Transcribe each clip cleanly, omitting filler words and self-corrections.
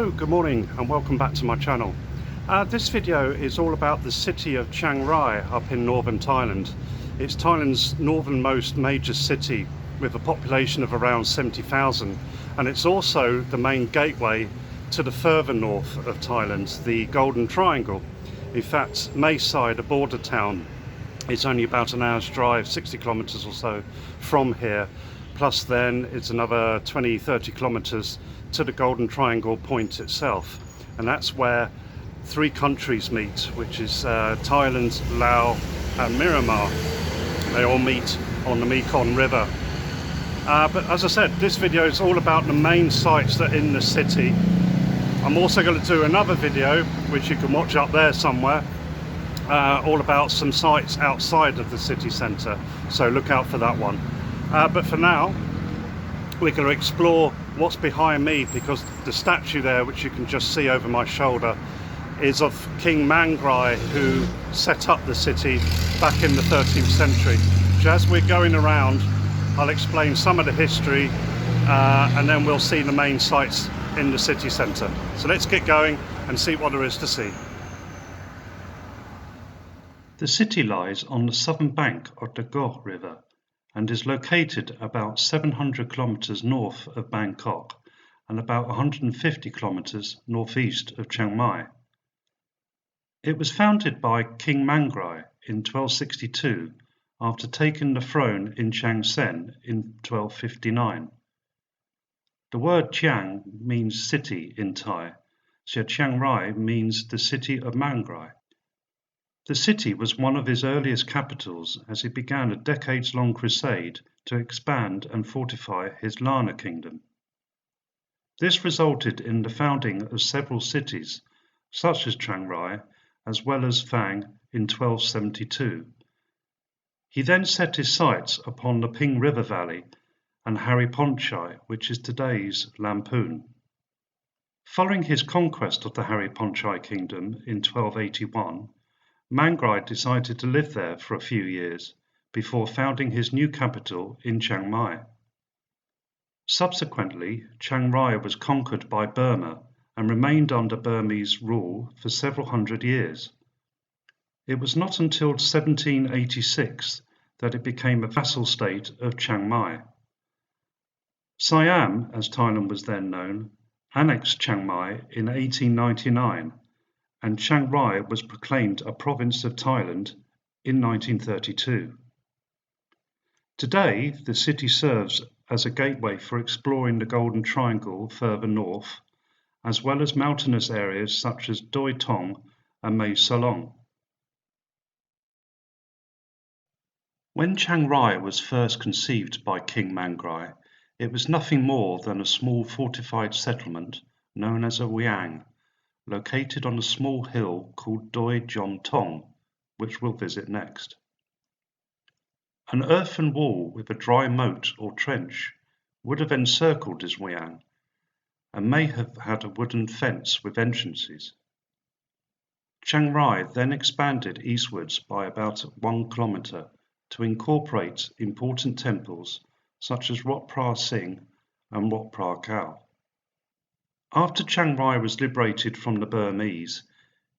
Hello, good morning and welcome back to my channel. This video is all about the city of Chiang Rai up in northern Thailand. It's Thailand's northernmost major city with a population of around 70,000, and it's also the main gateway to the further north of Thailand, the Golden Triangle. In fact, Mae Sai, the border town, is only about an hour's drive, 60 kilometers or so from here, plus then it's another 20-30 kilometers to the Golden Triangle point itself, and that's where three countries meet, which is Thailand, Laos and Myanmar. They all meet on the Mekong River. But as I said, this video is all about the main sites that are in the city. I'm also going to do another video, which you can watch up there somewhere, all about some sites outside of the city centre, so look out for that one. But for now, we're going to explore what's behind me, because the statue there, which you can just see over my shoulder, is of King Mangrai, who set up the city back in the 13th century. So as we're going around, I'll explain some of the history and then we'll see the main sites in the city centre. So let's get going and see what there is to see. The city lies on the southern bank of the Ruak River and is located about 700 kilometers north of Bangkok and about 150 kilometers northeast of Chiang Mai. It was founded by King Mangrai in 1262 after taking the throne in Chiang Saen in 1259. The word Chiang means city in Thai, so Chiang Rai means the city of Mengrai. The city was one of his earliest capitals, as he began a decades-long crusade to expand and fortify his Lanna kingdom. This resulted in the founding of several cities, such as Chiang Rai, as well as Fang in 1272. He then set his sights upon the Ping River Valley and Hariphunchai, which is today's Lamphun. Following his conquest of the Hariphunchai Kingdom in 1281, Mangrai decided to live there for a few years before founding his new capital in Chiang Mai. Subsequently, Chiang Rai was conquered by Burma and remained under Burmese rule for several hundred years. It was not until 1786 that it became a vassal state of Chiang Mai. Siam, as Thailand was then known, annexed Chiang Mai in 1899, and Chiang Rai was proclaimed a province of Thailand in 1932. Today, the city serves as a gateway for exploring the Golden Triangle further north, as well as mountainous areas such as Doi Thong and Mae Salong. When Chiang Rai was first conceived by King Mangrai, it was nothing more than a small fortified settlement known as a Mueang, located on a small hill called Doi Jom Thong, which we'll visit next. An earthen wall with a dry moat or trench would have encircled his Mueang, and may have had a wooden fence with entrances. Chiang Rai then expanded eastwards by about 1 kilometre to incorporate important temples such as Wat Phra Singh and Wat Phra Kaew. After Chiang Rai was liberated from the Burmese,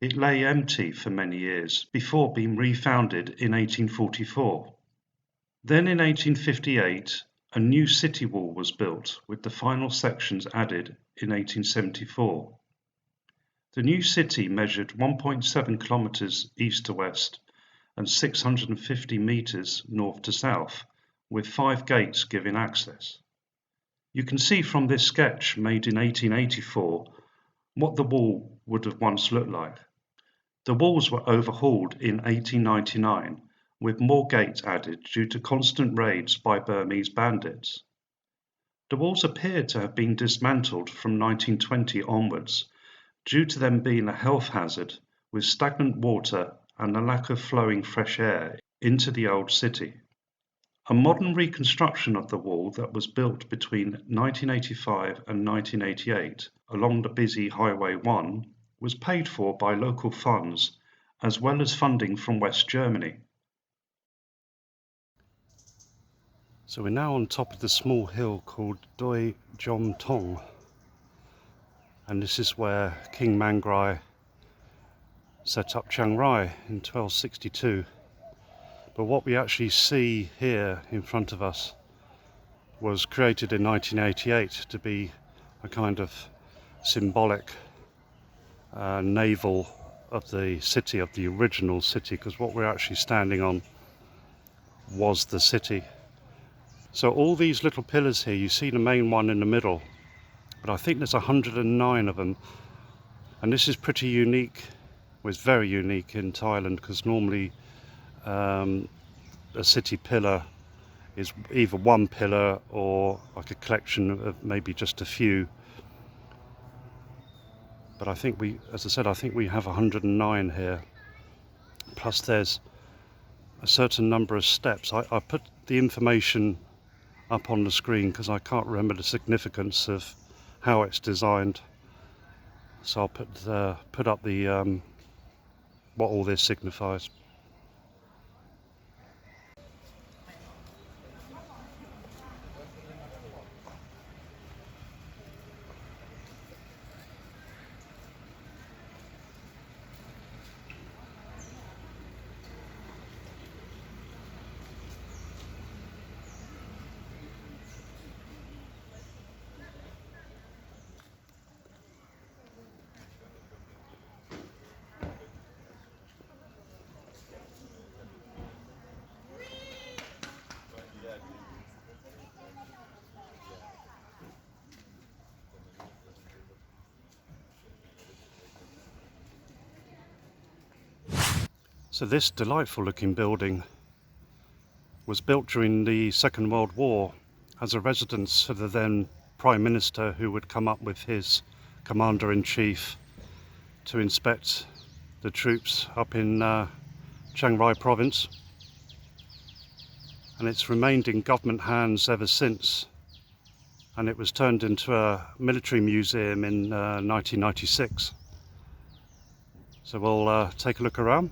it lay empty for many years before being refounded in 1844. Then in 1858, a new city wall was built, with the final sections added in 1874. The new city measured 1.7 kilometers east to west and 650 meters north to south, with 5 gates giving access. You can see from this sketch made in 1884 what the wall would have once looked like. The walls were overhauled in 1899, with more gates added due to constant raids by Burmese bandits. The walls appeared to have been dismantled from 1920 onwards, due to them being a health hazard with stagnant water and a lack of flowing fresh air into the old city. A modern reconstruction of the wall that was built between 1985 and 1988 along the busy Highway 1 was paid for by local funds, as well as funding from West Germany. So we're now on top of the small hill called Doi Jom Thong. and this is where King Mangrai set up Chiang Rai in 1262. But what we actually see here in front of us was created in 1988 to be a kind of symbolic navel of the city, of the original city, because what we're actually standing on was the city. So all these little pillars here, you see the main one in the middle, but I think there's 109 of them, and this is pretty unique. Well, it's very unique in Thailand, because normally a city pillar is either one pillar or like a collection of maybe just a few. But I think as I said, I think we have 109 here. Plus there's a certain number of steps. I put the information up on the screen because I can't remember the significance of how it's designed. So I'll put up the what all this signifies. So this delightful looking building was built during the Second World War as a residence for the then Prime Minister, who would come up with his Commander-in-Chief to inspect the troops up in Chiang Rai province. And it's remained in government hands ever since, and it was turned into a military museum in 1996. So we'll take a look around.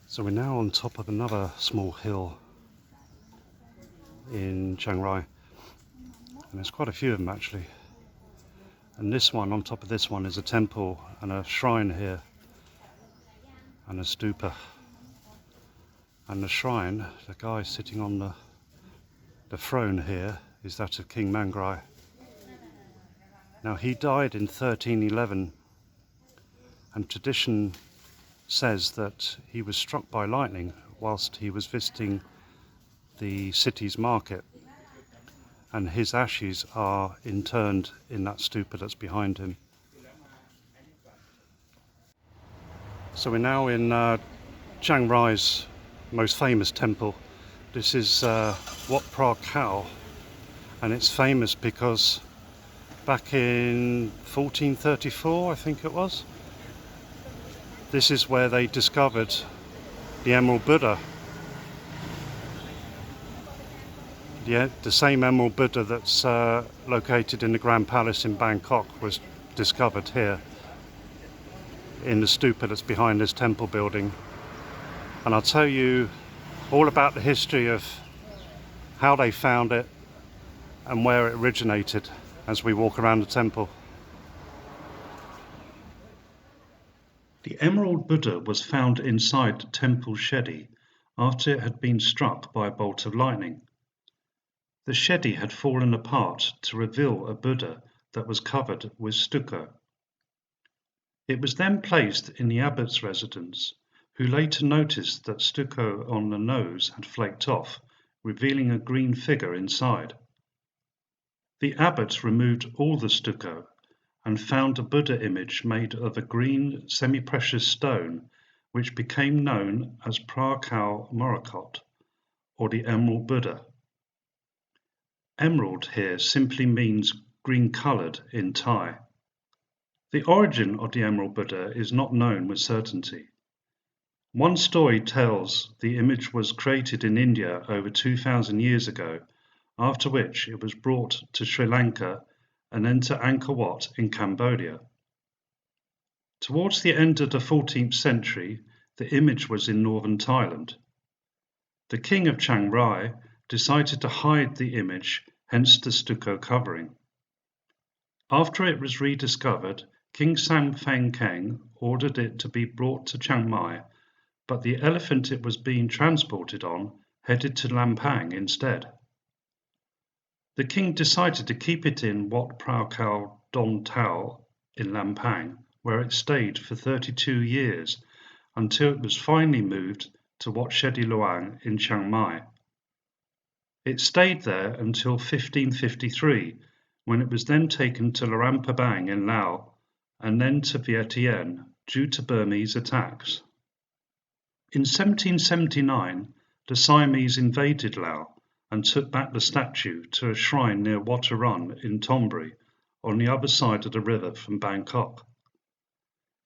So we're now on top of another small hill in Chiang Rai, and there's quite a few of them actually. And this one, on top of this one, is a temple and a shrine here, and a stupa. And the shrine, the guy sitting on the throne here, is that of King Mangrai. Now he died in 1311, and tradition says that he was struck by lightning whilst he was visiting the city's market, and his ashes are interned in that stupa that's behind him. So we're now in Chiang Rai's most famous temple. This is Wat Phra Kaew, and it's famous because back in 1434, I think it was, this is where they discovered the Emerald Buddha. The same Emerald Buddha that's located in the Grand Palace in Bangkok was discovered here in the stupa that's behind this temple building. And I'll tell you all about the history of how they found it and where it originated as we walk around the temple. The Emerald Buddha was found inside the temple shetty after it had been struck by a bolt of lightning. The shetty had fallen apart to reveal a Buddha that was covered with stucco. It was then placed in the abbot's residence, who later noticed that stucco on the nose had flaked off revealing a green figure inside. The abbot removed all the stucco and found a Buddha image made of a green semi-precious stone which became known as Phra Kaew Morakot, or the Emerald Buddha. Emerald here simply means green-coloured in Thai. The origin of the Emerald Buddha is not known with certainty. One story tells the image was created in India over 2,000 years ago, after which it was brought to Sri Lanka and then to Angkor Wat in Cambodia. Towards the end of the 14th century, the image was in northern Thailand. The king of Chiang Rai decided to hide the image, hence the stucco covering. After it was rediscovered, King Fang ordered it to be brought to Chiang Mai, but the elephant it was being transported on headed to Lamphun instead. The king decided to keep it in Wat Phra Kaew Don Tao in Lamphun, where it stayed for 32 years until it was finally moved to Wat Shedi Luang in Chiang Mai. It stayed there until 1553, when it was then taken to Luang Prabang in Laos and then to Vientiane due to Burmese attacks. In 1779, the Siamese invaded Laos and took back the statue to a shrine near Wat Arun in Thonburi, on the other side of the river from Bangkok.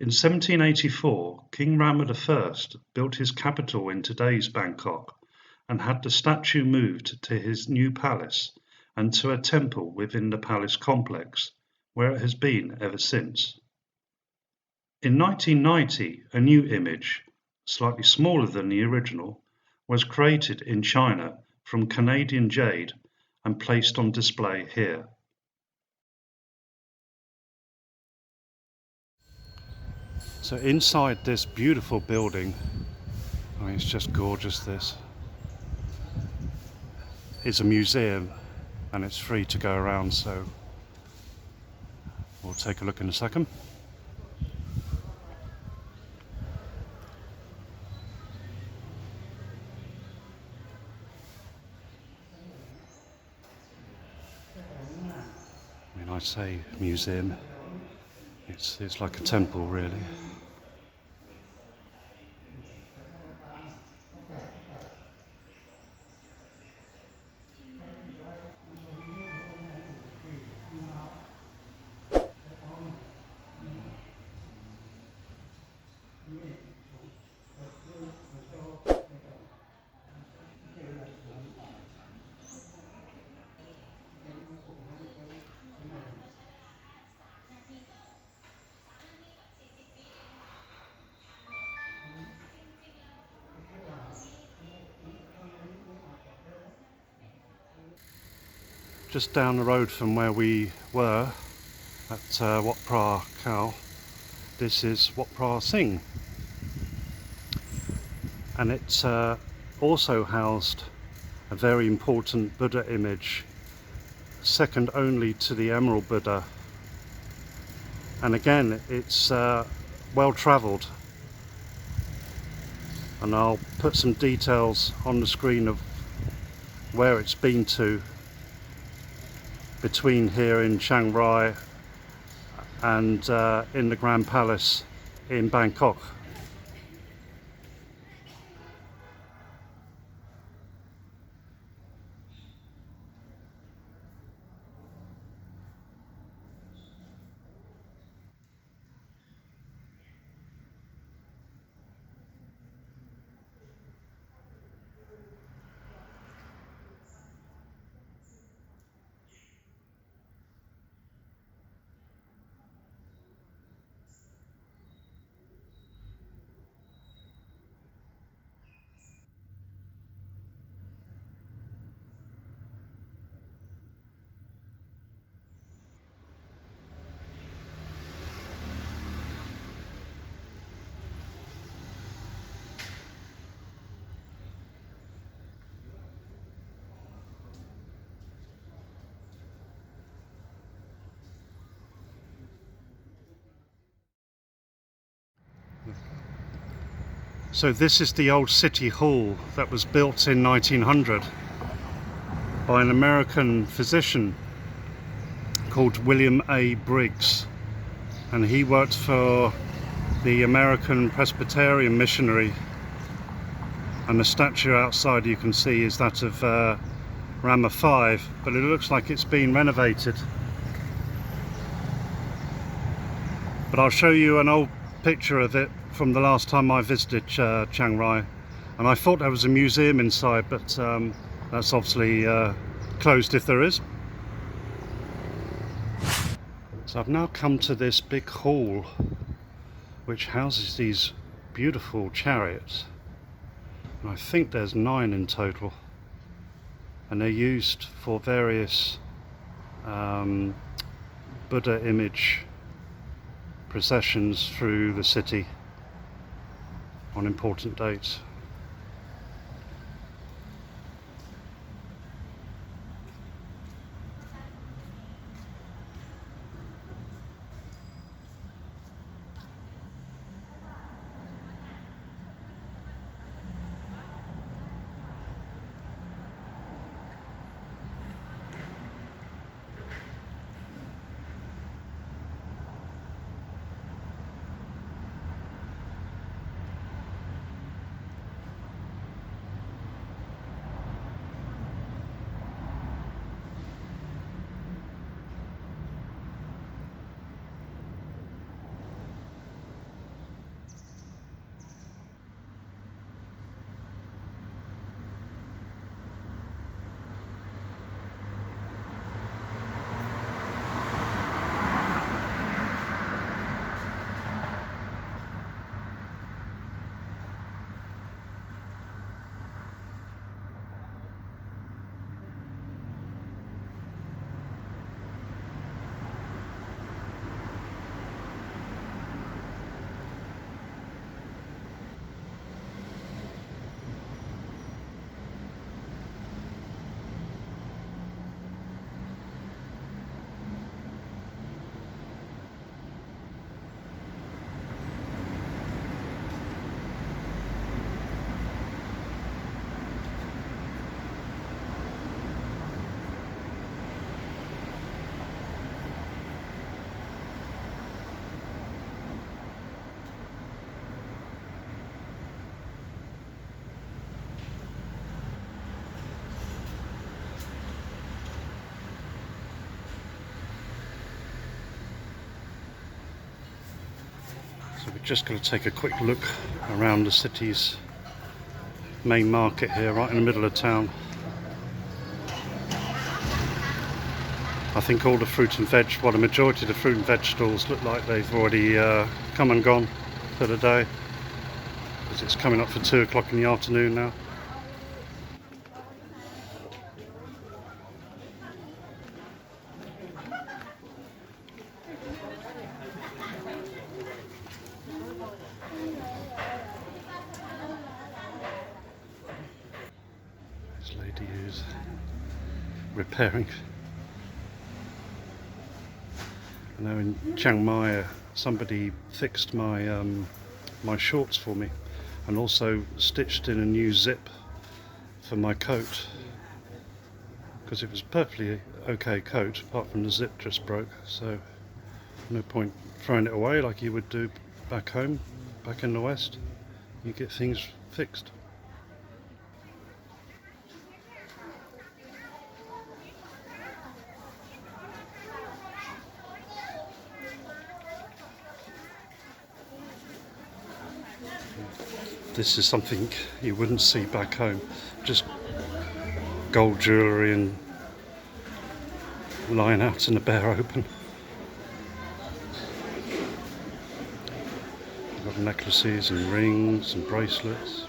In 1784, King Rama I built his capital in today's Bangkok and had the statue moved to his new palace and to a temple within the palace complex, where it has been ever since. In 1990, a new image, slightly smaller than the original, was created in China from Canadian jade and placed on display here. So inside this beautiful building, I mean, it's just gorgeous, this is a museum and it's free to go around, so we'll take a look in a second. I mean, I say museum, it's like a temple really. Just down the road from where we were at Wat Phra Kaew, this is Wat Phra Singh, and it also housed a very important Buddha image, second only to the Emerald Buddha, and again it's well travelled, and I'll put some details on the screen of where it's been to between here in Chiang Rai and in the Grand Palace in Bangkok. So this is the old city hall that was built in 1900, by an American physician called William A. Briggs, and he worked for the American Presbyterian missionary, and the statue outside you can see is that of Rama V, but it looks like it's been renovated. But I'll show you an old picture of it from the last time I visited Chiang Rai, and I thought there was a museum inside, but that's obviously closed if there is. So I've now come to this big hall which houses these beautiful chariots, and I think there's 9 in total, and they're used for various Buddha image processions through the city on important dates. So we're just going to take a quick look around the city's main market here, right in the middle of town. I think all the fruit and veg, well, the majority of the fruit and veg stalls look like they've already come and gone for the day, because it's coming up for 2 o'clock in the afternoon now. This lady is repairing. I know in Chiang Mai somebody fixed my my shorts for me, and also stitched in a new zip for my coat, because it was a perfectly okay coat apart from the zip just broke, so no point throwing it away like you would do back home, back in the West. You get things fixed. This is something you wouldn't see back home, just gold jewellery and lying out in the bare open. You've got necklaces and rings and bracelets.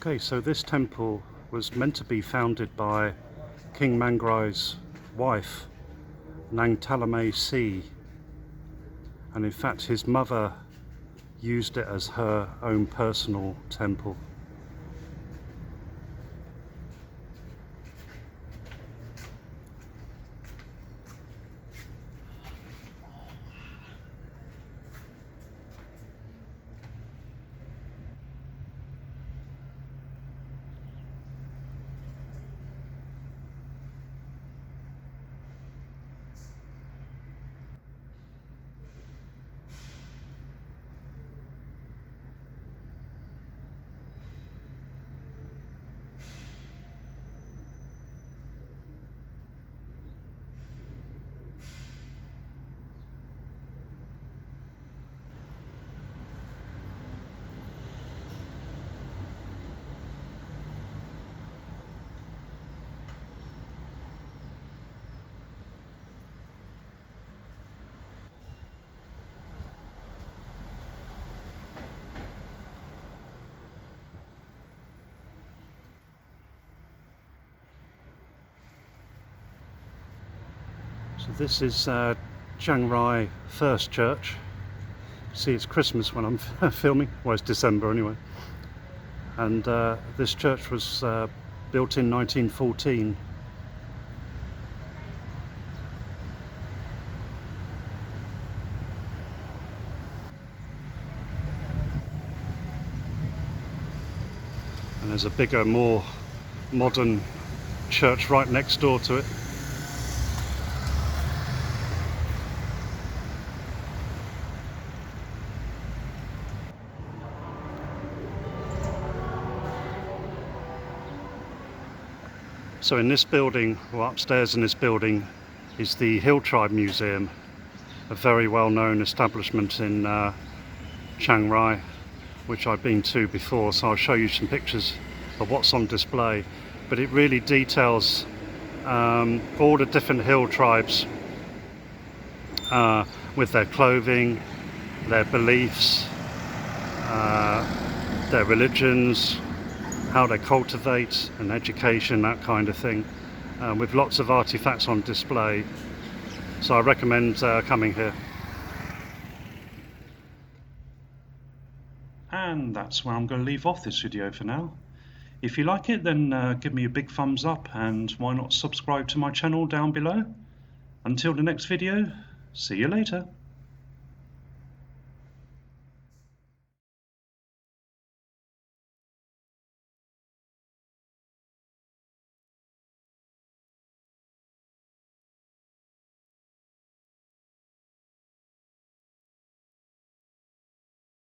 Okay, so this temple was meant to be founded by King Mangrai's wife, Nang Talamay Si, and in fact his mother used it as her own personal temple. So this is Chiang Rai First Church. See, it's Christmas when I'm filming, well, it's December anyway. And this church was built in 1914. And there's a bigger, more modern church right next door to it. So in this building, or upstairs in this building, is the Hilltribe Museum, a very well-known establishment in Chiang Rai, which I've been to before, so I'll show you some pictures of what's on display. But it really details all the different hill tribes with their clothing, their beliefs, their religions, how they cultivate and education, that kind of thing, with lots of artifacts on display. So I recommend coming here. And that's where I'm going to leave off this video for now. If you like it, then give me a big thumbs up, and why not subscribe to my channel down below. Until the next video, see you later.